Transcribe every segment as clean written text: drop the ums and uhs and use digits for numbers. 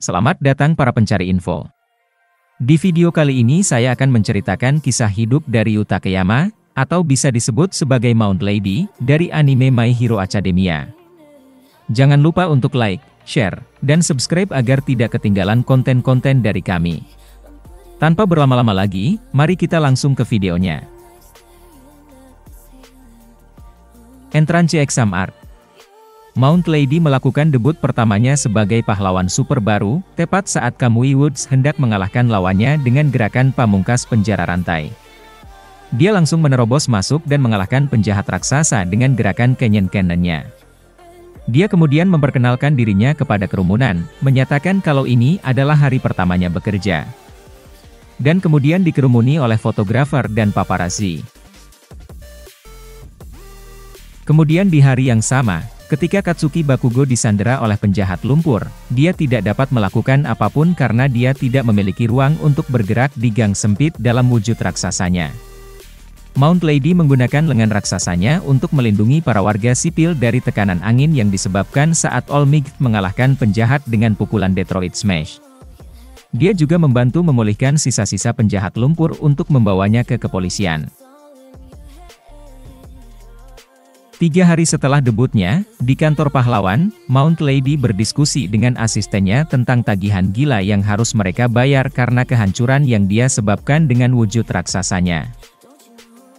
Selamat datang para pencari info. Di video kali ini saya akan menceritakan kisah hidup dari Yuta Keyama, atau bisa disebut sebagai Mount Lady, dari anime My Hero Academia. Jangan lupa untuk like, share, dan subscribe agar tidak ketinggalan konten-konten dari kami. Tanpa berlama-lama lagi, mari kita langsung ke videonya. Entrance Exam Art. Mount Lady melakukan debut pertamanya sebagai pahlawan super baru, tepat saat Kamui Woods hendak mengalahkan lawannya dengan gerakan pamungkas penjara rantai. Dia langsung menerobos masuk dan mengalahkan penjahat raksasa dengan gerakan Canyon Cannon-nya. Dia kemudian memperkenalkan dirinya kepada kerumunan, menyatakan kalau ini adalah hari pertamanya bekerja. Dan kemudian dikerumuni oleh fotografer dan paparazzi. Kemudian di hari yang sama, ketika Katsuki Bakugo disandera oleh penjahat lumpur, dia tidak dapat melakukan apapun karena dia tidak memiliki ruang untuk bergerak di gang sempit dalam wujud raksasanya. Mount Lady menggunakan lengan raksasanya untuk melindungi para warga sipil dari tekanan angin yang disebabkan saat All Might mengalahkan penjahat dengan pukulan Detroit Smash. Dia juga membantu memulihkan sisa-sisa penjahat lumpur untuk membawanya ke kepolisian. 3 hari setelah debutnya, di kantor pahlawan, Mount Lady berdiskusi dengan asistennya tentang tagihan gila yang harus mereka bayar karena kehancuran yang dia sebabkan dengan wujud raksasanya.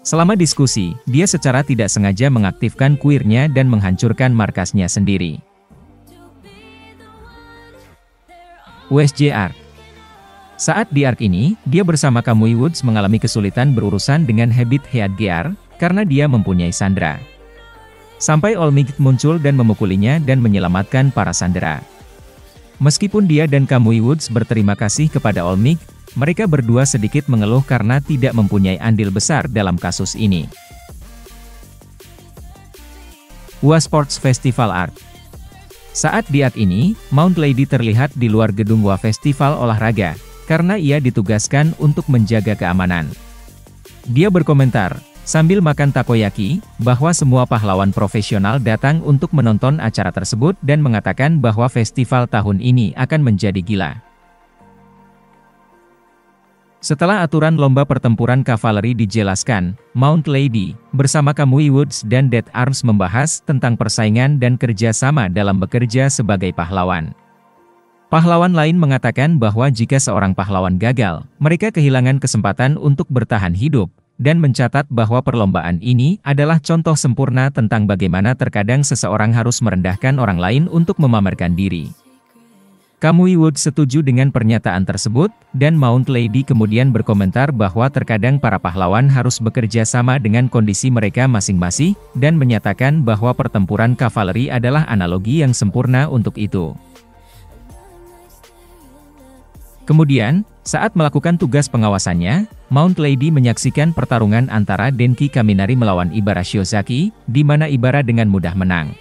Selama diskusi, dia secara tidak sengaja mengaktifkan kuirnya dan menghancurkan markasnya sendiri. USJ Arc. Saat di Arc ini, dia bersama Kamui Woods mengalami kesulitan berurusan dengan habit Head Gear, karena dia mempunyai sandera. Sampai All Might muncul dan memukulinya dan menyelamatkan para sandera. Meskipun dia dan Kamui Woods berterima kasih kepada All Might, mereka berdua sedikit mengeluh karena tidak mempunyai andil besar dalam kasus ini. UA Sports Festival Art. Saat di Art ini, Mount Lady terlihat di luar gedung UA Festival olahraga, karena ia ditugaskan untuk menjaga keamanan. Dia berkomentar, sambil makan takoyaki, bahwa semua pahlawan profesional datang untuk menonton acara tersebut dan mengatakan bahwa festival tahun ini akan menjadi gila. Setelah aturan lomba pertempuran kavaleri dijelaskan, Mount Lady, bersama Kamui Woods dan Dead Arms membahas tentang persaingan dan kerjasama dalam bekerja sebagai pahlawan. Pahlawan lain mengatakan bahwa jika seorang pahlawan gagal, mereka kehilangan kesempatan untuk bertahan hidup, dan mencatat bahwa perlombaan ini adalah contoh sempurna tentang bagaimana terkadang seseorang harus merendahkan orang lain untuk memamerkan diri. Kamui Woods setuju dengan pernyataan tersebut, dan Mount Lady kemudian berkomentar bahwa terkadang para pahlawan harus bekerja sama dengan kondisi mereka masing-masing, dan menyatakan bahwa pertempuran kavaleri adalah analogi yang sempurna untuk itu. Kemudian, saat melakukan tugas pengawasannya, Mount Lady menyaksikan pertarungan antara Denki Kaminari melawan Ibara Shiozaki, di mana Ibara dengan mudah menang.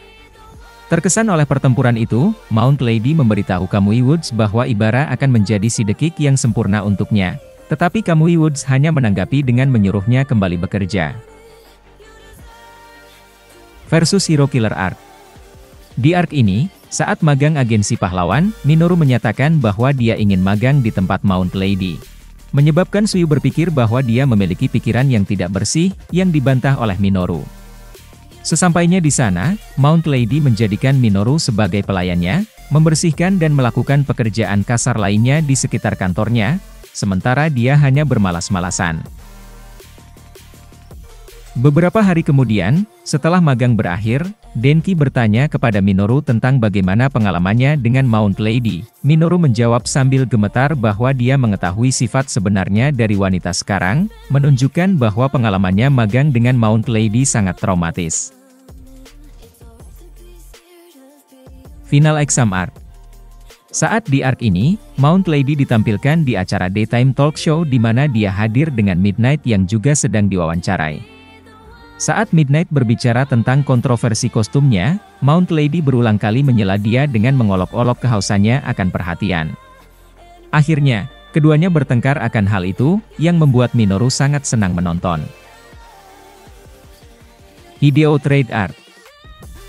Terkesan oleh pertempuran itu, Mount Lady memberitahu Kamui Woods bahwa Ibara akan menjadi sidekick yang sempurna untuknya, tetapi Kamui Woods hanya menanggapi dengan menyuruhnya kembali bekerja. Versus Hero Killer Arc. Di arc ini, saat magang agensi pahlawan, Minoru menyatakan bahwa dia ingin magang di tempat Mount Lady. Menyebabkan Suyu berpikir bahwa dia memiliki pikiran yang tidak bersih, yang dibantah oleh Minoru. Sesampainya di sana, Mount Lady menjadikan Minoru sebagai pelayannya, membersihkan dan melakukan pekerjaan kasar lainnya di sekitar kantornya, sementara dia hanya bermalas-malasan. Beberapa hari kemudian, setelah magang berakhir, Denki bertanya kepada Minoru tentang bagaimana pengalamannya dengan Mount Lady. Minoru menjawab sambil gemetar bahwa dia mengetahui sifat sebenarnya dari wanita sekarang, menunjukkan bahwa pengalamannya magang dengan Mount Lady sangat traumatis. Final Exam Arc. Saat di arc ini, Mount Lady ditampilkan di acara Daytime Talk Show di mana dia hadir dengan Midnight yang juga sedang diwawancarai. Saat Midnight berbicara tentang kontroversi kostumnya, Mount Lady berulang kali menyela dia dengan mengolok-olok kehausannya akan perhatian. Akhirnya, keduanya bertengkar akan hal itu, yang membuat Minoru sangat senang menonton. Hideo Trade Art.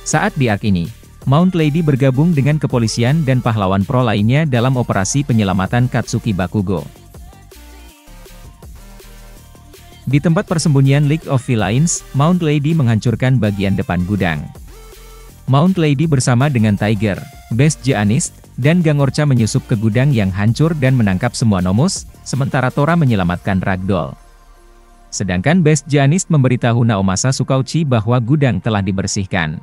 Saat di arc ini, Mount Lady bergabung dengan kepolisian dan pahlawan pro lainnya dalam operasi penyelamatan Katsuki Bakugo. Di tempat persembunyian League of Villains, Mount Lady menghancurkan bagian depan gudang. Mount Lady bersama dengan Tiger, Best Jeanist, dan Gang Orca menyusup ke gudang yang hancur dan menangkap semua Nomus, sementara Tora menyelamatkan Ragdoll. Sedangkan Best Jeanist memberitahu Naomasa Tsukauchi bahwa gudang telah dibersihkan.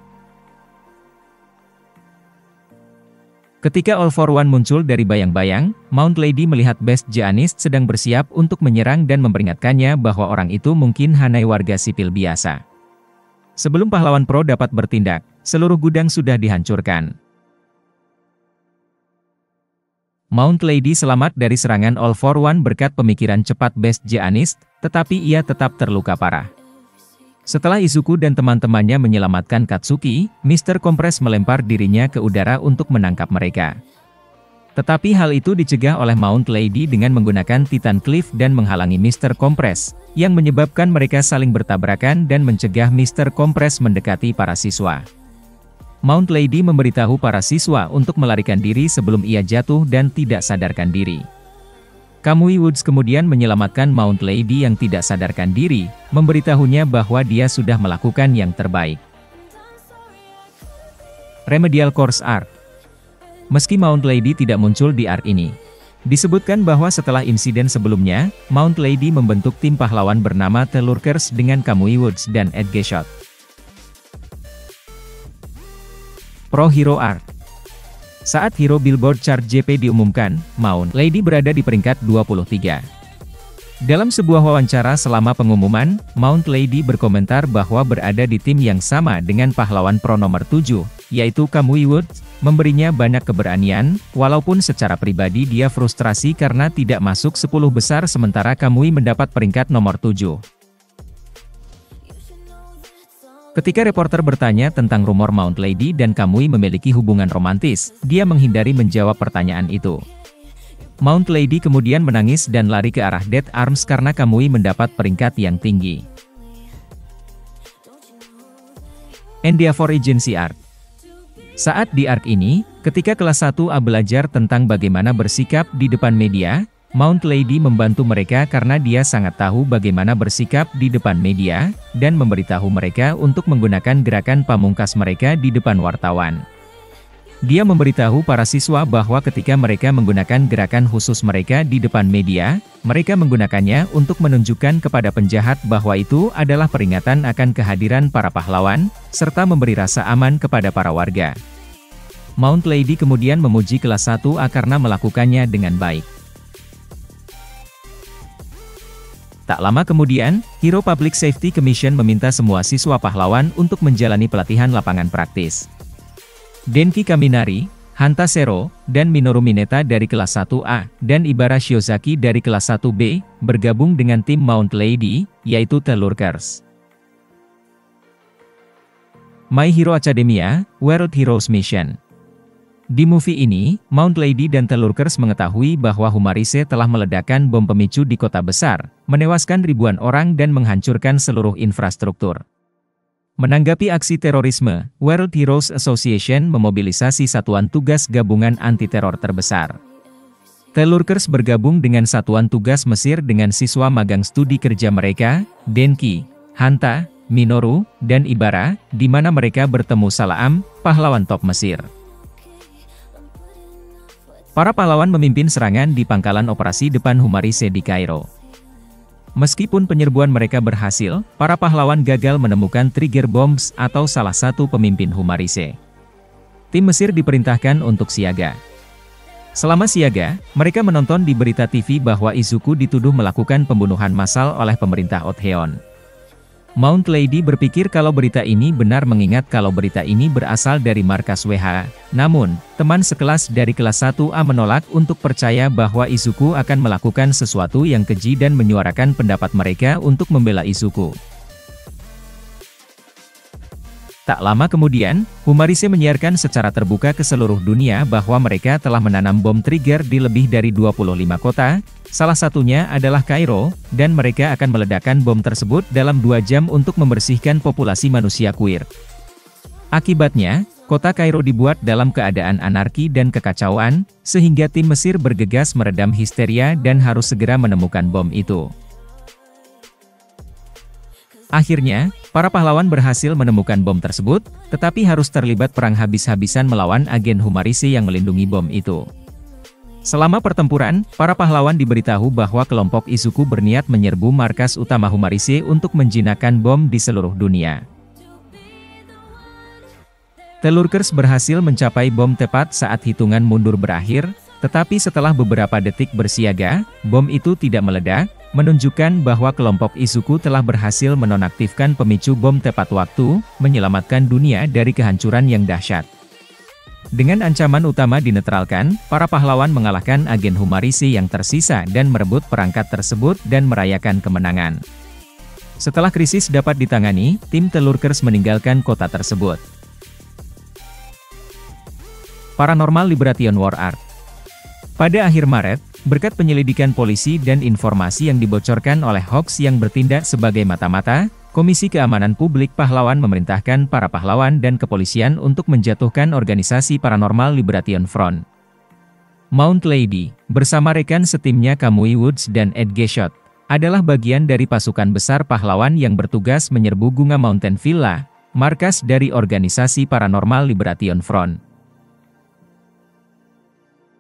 Ketika All for One muncul dari bayang-bayang, Mount Lady melihat Best Jeanist sedang bersiap untuk menyerang dan memperingatkannya bahwa orang itu mungkin hanya warga sipil biasa. Sebelum pahlawan pro dapat bertindak, seluruh gudang sudah dihancurkan. Mount Lady selamat dari serangan All for One berkat pemikiran cepat Best Jeanist, tetapi ia tetap terluka parah. Setelah Izuku dan teman-temannya menyelamatkan Katsuki, Mr. Compress melempar dirinya ke udara untuk menangkap mereka. Tetapi hal itu dicegah oleh Mount Lady dengan menggunakan Titan Cliff dan menghalangi Mr. Compress, yang menyebabkan mereka saling bertabrakan dan mencegah Mr. Compress mendekati para siswa. Mount Lady memberitahu para siswa untuk melarikan diri sebelum ia jatuh dan tidak sadarkan diri. Kamui Woods kemudian menyelamatkan Mount Lady yang tidak sadarkan diri, memberitahunya bahwa dia sudah melakukan yang terbaik. Remedial Course Arc. Meski Mount Lady tidak muncul di arc ini, disebutkan bahwa setelah insiden sebelumnya, Mount Lady membentuk tim pahlawan bernama The Lurkers dengan Kamui Woods dan Edgeshot. Pro Hero Arc. Saat Hero Billboard Chart JP diumumkan, Mount Lady berada di peringkat 23. Dalam sebuah wawancara selama pengumuman, Mount Lady berkomentar bahwa berada di tim yang sama dengan pahlawan pro nomor 7, yaitu Kamui Woods, memberinya banyak keberanian, walaupun secara pribadi dia frustrasi karena tidak masuk 10 besar sementara Kamui mendapat peringkat nomor 7. Ketika reporter bertanya tentang rumor Mount Lady dan Kamui memiliki hubungan romantis, dia menghindari menjawab pertanyaan itu. Mount Lady kemudian menangis dan lari ke arah Dead Arms karena Kamui mendapat peringkat yang tinggi. Endeavor Agency Arc. Saat di arc ini, ketika kelas 1A belajar tentang bagaimana bersikap di depan media, Mount Lady membantu mereka karena dia sangat tahu bagaimana bersikap di depan media, dan memberitahu mereka untuk menggunakan gerakan pamungkas mereka di depan wartawan. Dia memberitahu para siswa bahwa ketika mereka menggunakan gerakan khusus mereka di depan media, mereka menggunakannya untuk menunjukkan kepada penjahat bahwa itu adalah peringatan akan kehadiran para pahlawan, serta memberi rasa aman kepada para warga. Mount Lady kemudian memuji kelas 1A karena melakukannya dengan baik. Tak lama kemudian, Hero Public Safety Commission meminta semua siswa pahlawan untuk menjalani pelatihan lapangan praktis. Denki Kaminari, Hanta Sero, dan Minoru Mineta dari kelas 1A, dan Ibara Shiozaki dari kelas 1B, bergabung dengan tim Mount Lady, yaitu The Lurkers. My Hero Academia, World Heroes Mission. Di movie ini, Mount Lady dan The Lurkers mengetahui bahwa Humarise telah meledakkan bom pemicu di kota besar, menewaskan ribuan orang dan menghancurkan seluruh infrastruktur. Menanggapi aksi terorisme, World Heroes Association memobilisasi satuan tugas gabungan anti-teror terbesar. The Lurkers bergabung dengan satuan tugas Mesir dengan siswa magang studi kerja mereka, Denki, Hanta, Minoru, dan Ibara, di mana mereka bertemu Salaam, pahlawan top Mesir. Para pahlawan memimpin serangan di pangkalan operasi depan Humarise di Kairo. Meskipun penyerbuan mereka berhasil, para pahlawan gagal menemukan trigger bombs atau salah satu pemimpin Humarise. Tim Mesir diperintahkan untuk siaga. Selama siaga, mereka menonton di berita TV bahwa Izuku dituduh melakukan pembunuhan massal oleh pemerintah Otheon. Mount Lady berpikir kalau berita ini benar mengingat kalau berita ini berasal dari markas WH. Namun, teman sekelas dari kelas 1A menolak untuk percaya bahwa Izuku akan melakukan sesuatu yang keji dan menyuarakan pendapat mereka untuk membela Izuku. Tak lama kemudian, Humarise menyiarkan secara terbuka ke seluruh dunia bahwa mereka telah menanam bom trigger di lebih dari 25 kota, salah satunya adalah Kairo, dan mereka akan meledakkan bom tersebut dalam 2 jam untuk membersihkan populasi manusia kuir. Akibatnya, Kota Kairo dibuat dalam keadaan anarki dan kekacauan, sehingga tim Mesir bergegas meredam histeria dan harus segera menemukan bom itu. Akhirnya, para pahlawan berhasil menemukan bom tersebut, tetapi harus terlibat perang habis-habisan melawan agen Humarise yang melindungi bom itu. Selama pertempuran, para pahlawan diberitahu bahwa kelompok Izuku berniat menyerbu markas utama Humarise untuk menjinakkan bom di seluruh dunia. Telurkers berhasil mencapai bom tepat saat hitungan mundur berakhir, tetapi setelah beberapa detik bersiaga, bom itu tidak meledak, menunjukkan bahwa kelompok Izuku telah berhasil menonaktifkan pemicu bom tepat waktu, menyelamatkan dunia dari kehancuran yang dahsyat. Dengan ancaman utama dinetralkan, para pahlawan mengalahkan agen Humarise yang tersisa dan merebut perangkat tersebut dan merayakan kemenangan. Setelah krisis dapat ditangani, tim Telurkers meninggalkan kota tersebut. Paranormal Liberation War Arc. Pada akhir Maret, berkat penyelidikan polisi dan informasi yang dibocorkan oleh Hawks yang bertindak sebagai mata-mata, Komisi Keamanan Publik Pahlawan memerintahkan para pahlawan dan kepolisian untuk menjatuhkan organisasi Paranormal Liberation Front. Mount Lady, bersama rekan setimnya Kamui Woods dan Ed Geshot, adalah bagian dari pasukan besar pahlawan yang bertugas menyerbu Gunga Mountain Villa, markas dari organisasi Paranormal Liberation Front.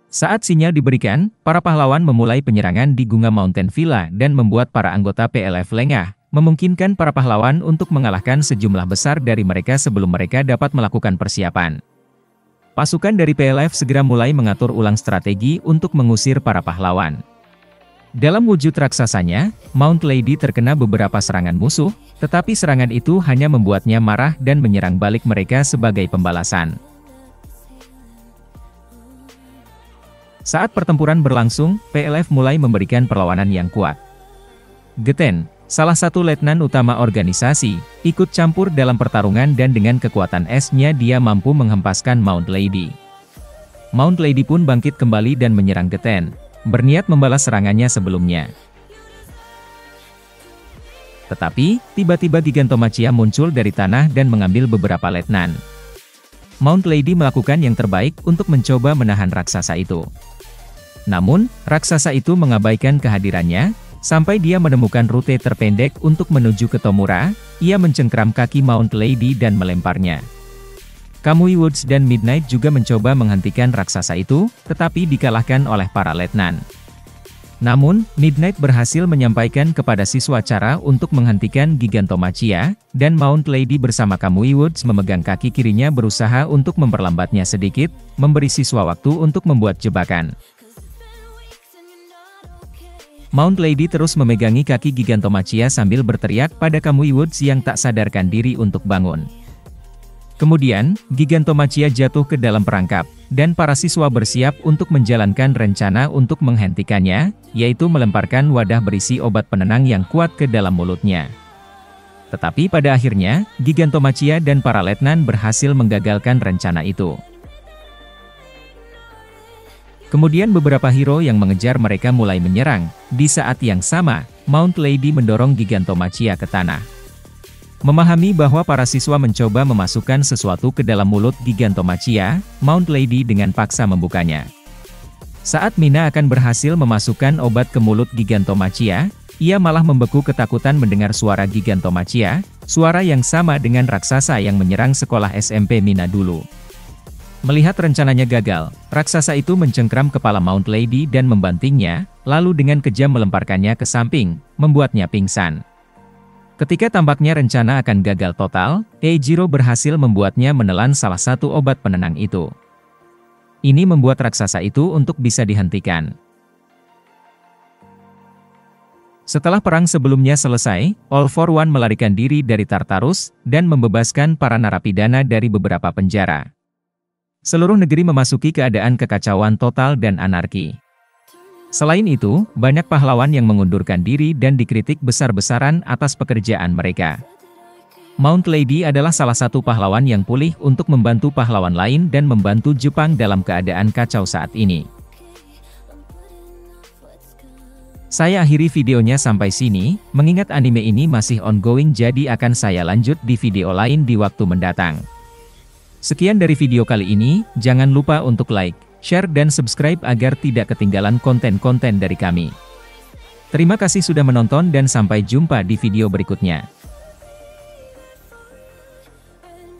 Saat sinyal diberikan, para pahlawan memulai penyerangan di Gunga Mountain Villa dan membuat para anggota PLF lengah, memungkinkan para pahlawan untuk mengalahkan sejumlah besar dari mereka sebelum mereka dapat melakukan persiapan. Pasukan dari PLF segera mulai mengatur ulang strategi untuk mengusir para pahlawan. Dalam wujud raksasanya, Mount Lady terkena beberapa serangan musuh, tetapi serangan itu hanya membuatnya marah dan menyerang balik mereka sebagai pembalasan. Saat pertempuran berlangsung, PLF mulai memberikan perlawanan yang kuat. Geten, salah satu letnan utama organisasi, ikut campur dalam pertarungan dan dengan kekuatan esnya dia mampu menghempaskan Mount Lady. Mount Lady pun bangkit kembali dan menyerang Geten, berniat membalas serangannya sebelumnya. Tetapi, tiba-tiba Gigantomachia muncul dari tanah dan mengambil beberapa letnan. Mount Lady melakukan yang terbaik untuk mencoba menahan raksasa itu. Namun, raksasa itu mengabaikan kehadirannya, sampai dia menemukan rute terpendek untuk menuju ke Tomura, ia mencengkram kaki Mount Lady dan melemparnya. Kamui Woods dan Midnight juga mencoba menghentikan raksasa itu, tetapi dikalahkan oleh para letnan. Namun, Midnight berhasil menyampaikan kepada siswa cara untuk menghentikan Gigantomachia, dan Mount Lady bersama Kamui Woods memegang kaki kirinya berusaha untuk memperlambatnya sedikit, memberi siswa waktu untuk membuat jebakan. Mount Lady terus memegangi kaki Gigantomachia sambil berteriak pada Kamui Woods yang tak sadarkan diri untuk bangun. Kemudian, Gigantomachia jatuh ke dalam perangkap, dan para siswa bersiap untuk menjalankan rencana untuk menghentikannya, yaitu melemparkan wadah berisi obat penenang yang kuat ke dalam mulutnya. Tetapi pada akhirnya, Gigantomachia dan para letnan berhasil menggagalkan rencana itu. Kemudian beberapa hero yang mengejar mereka mulai menyerang. Di saat yang sama, Mount Lady mendorong Gigantomachia ke tanah. Memahami bahwa para siswa mencoba memasukkan sesuatu ke dalam mulut Gigantomachia, Mount Lady dengan paksa membukanya. Saat Mina akan berhasil memasukkan obat ke mulut Gigantomachia, ia malah membeku ketakutan mendengar suara Gigantomachia, suara yang sama dengan raksasa yang menyerang sekolah SMP Mina dulu. Melihat rencananya gagal, raksasa itu mencengkram kepala Mount Lady dan membantingnya, lalu dengan kejam melemparkannya ke samping, membuatnya pingsan. Ketika tampaknya rencana akan gagal total, Eijiro berhasil membuatnya menelan salah satu obat penenang itu. Ini membuat raksasa itu untuk bisa dihentikan. Setelah perang sebelumnya selesai, All for One melarikan diri dari Tartarus, dan membebaskan para narapidana dari beberapa penjara. Seluruh negeri memasuki keadaan kekacauan total dan anarki. Selain itu, banyak pahlawan yang mengundurkan diri dan dikritik besar-besaran atas pekerjaan mereka. Mount Lady adalah salah satu pahlawan yang pulih untuk membantu pahlawan lain dan membantu Jepang dalam keadaan kacau saat ini. Saya akhiri videonya sampai sini, mengingat anime ini masih ongoing jadi akan saya lanjut di video lain di waktu mendatang. Sekian dari video kali ini, jangan lupa untuk like, share dan subscribe agar tidak ketinggalan konten-konten dari kami. Terima kasih sudah menonton dan sampai jumpa di video berikutnya.